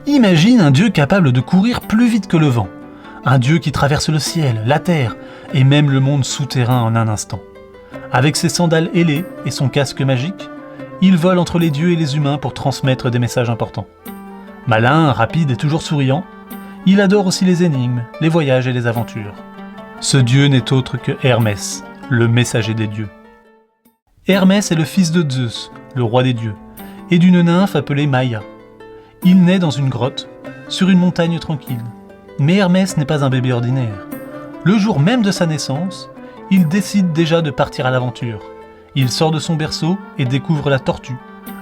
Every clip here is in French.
Imagine un dieu capable de courir plus vite que le vent. Un dieu qui traverse le ciel, la terre et même le monde souterrain en un instant. Avec ses sandales ailées et son casque magique, il vole entre les dieux et les humains pour transmettre des messages importants. Malin, rapide et toujours souriant, il adore aussi les énigmes, les voyages et les aventures. Ce dieu n'est autre que Hermès, le messager des dieux. Hermès est le fils de Zeus, le roi des dieux, et d'une nymphe appelée Maïa. Il naît dans une grotte, sur une montagne tranquille. Mais Hermès n'est pas un bébé ordinaire. Le jour même de sa naissance, il décide déjà de partir à l'aventure. Il sort de son berceau et découvre la tortue.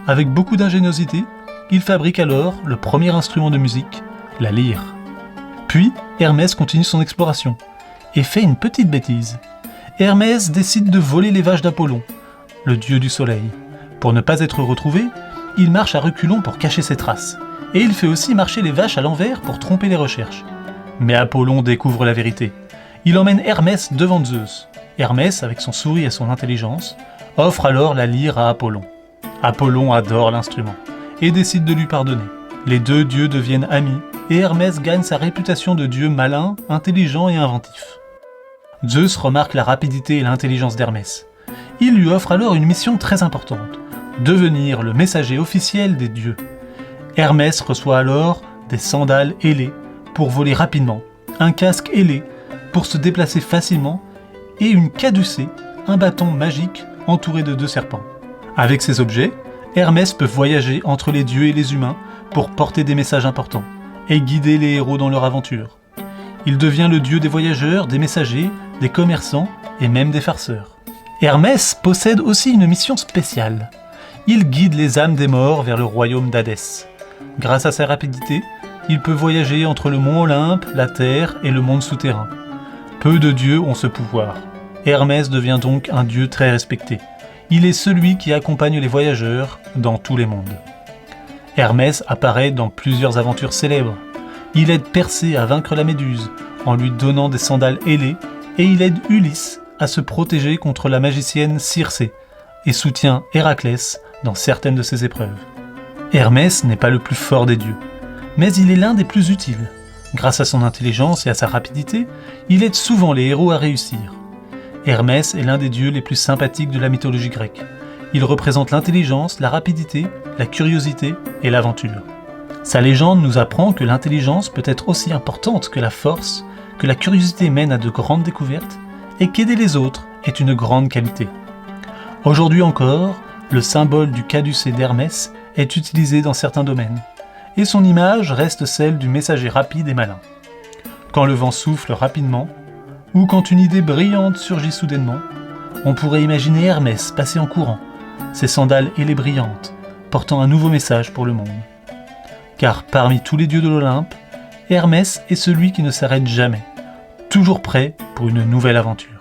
Avec beaucoup d'ingéniosité, il fabrique alors le premier instrument de musique, la lyre. Puis, Hermès continue son exploration et fait une petite bêtise. Hermès décide de voler les vaches d'Apollon, le dieu du soleil. Pour ne pas être retrouvé, il marche à reculons pour cacher ses traces. Et il fait aussi marcher les vaches à l'envers pour tromper les recherches. Mais Apollon découvre la vérité. Il emmène Hermès devant Zeus. Hermès, avec son sourire et son intelligence, offre alors la lyre à Apollon. Apollon adore l'instrument et décide de lui pardonner. Les deux dieux deviennent amis et Hermès gagne sa réputation de dieu malin, intelligent et inventif. Zeus remarque la rapidité et l'intelligence d'Hermès. Il lui offre alors une mission très importante, devenir le messager officiel des dieux. Hermès reçoit alors des sandales ailées pour voler rapidement, un casque ailé pour se déplacer facilement et une caducée, un bâton magique entouré de 2 serpents. Avec ces objets, Hermès peut voyager entre les dieux et les humains pour porter des messages importants et guider les héros dans leur aventure. Il devient le dieu des voyageurs, des messagers, des commerçants et même des farceurs. Hermès possède aussi une mission spéciale. Il guide les âmes des morts vers le royaume d'Hadès. Grâce à sa rapidité, il peut voyager entre le mont Olympe, la terre et le monde souterrain. Peu de dieux ont ce pouvoir. Hermès devient donc un dieu très respecté. Il est celui qui accompagne les voyageurs dans tous les mondes. Hermès apparaît dans plusieurs aventures célèbres. Il aide Persée à vaincre la Méduse en lui donnant des sandales ailées et il aide Ulysse à se protéger contre la magicienne Circé et soutient Héraclès dans certaines de ses épreuves. Hermès n'est pas le plus fort des dieux, mais il est l'un des plus utiles. Grâce à son intelligence et à sa rapidité, il aide souvent les héros à réussir. Hermès est l'un des dieux les plus sympathiques de la mythologie grecque. Il représente l'intelligence, la rapidité, la curiosité et l'aventure. Sa légende nous apprend que l'intelligence peut être aussi importante que la force, que la curiosité mène à de grandes découvertes et qu'aider les autres est une grande qualité. Aujourd'hui encore, le symbole du caducée d'Hermès est utilisé dans certains domaines, et son image reste celle du messager rapide et malin. Quand le vent souffle rapidement, ou quand une idée brillante surgit soudainement, on pourrait imaginer Hermès passer en courant, ses sandales ailées brillantes, portant un nouveau message pour le monde. Car parmi tous les dieux de l'Olympe, Hermès est celui qui ne s'arrête jamais, toujours prêt pour une nouvelle aventure.